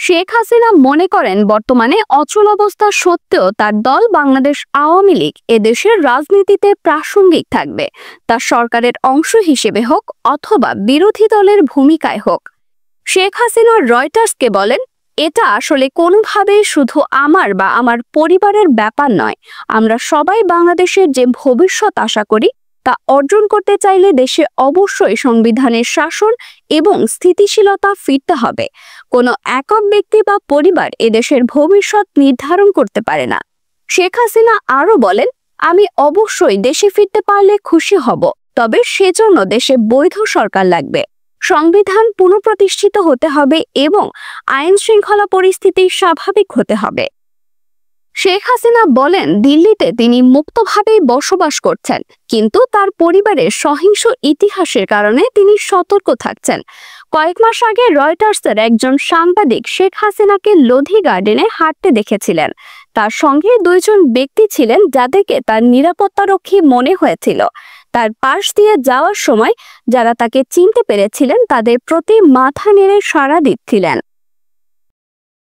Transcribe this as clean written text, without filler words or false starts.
শেখ হাসিনা মনে করেন বর্তমানে অচল অবস্থা সত্ত্বেও তার দল বাংলাদেশ আওয়ামী লীগ এদেশের রাজনীতিতে প্রাসঙ্গিক থাকবে, তা সরকারের অংশ হিসেবে হোক অথবা বিরোধী দলের ভূমিকায় হোক। শেখ হাসিনা রয়টার্সকে বলেন, এটা আসলে কোনোভাবেই শুধু আমার বা আমার পরিবারের ব্যাপার নয়। আমরা সবাই বাংলাদেশের যে ভবিষ্যৎ আশা করি তা অর্জন করতে চাইলে দেশে অবশ্যই সংবিধানের শাসন এবং স্থিতিশীলতা ফিরতে হবে। কোনো একক ব্যক্তি বা পরিবার এদেশের ভবিষ্যৎ নির্ধারণ করতে পারে না। শেখ হাসিনা আরও বলেন, আমি অবশ্যই দেশে ফিরতে পারলে খুশি হব, তবে সেজন্য দেশে বৈধ সরকার লাগবে, সংবিধান পুনঃপ্রতিষ্ঠিত হতে হবে এবং আইন শৃঙ্খলা পরিস্থিতি স্বাভাবিক হতে হবে। শেখ হাসিনা বলেন, দিল্লিতে তিনি মুক্তভাবেই বসবাস করছেন, কিন্তু তার পরিবারের সহিংস ইতিহাসের কারণে তিনি সতর্ক থাকছেন। কয়েক মাস আগে রয়টার্সের একজন সাংবাদিক শেখ হাসিনাকে লোধি গার্ডেনে হাঁটতে দেখেছিলেন। তার সঙ্গে দুইজন ব্যক্তি ছিলেন যাদেরকে তার নিরাপত্তারক্ষী মনে হয়েছিল। তার পাশ দিয়ে যাওয়ার সময় যারা তাকে চিনতে পেরেছিলেন তাদের প্রতি মাথা নেড়ে সাড়া দিচ্ছিলেন।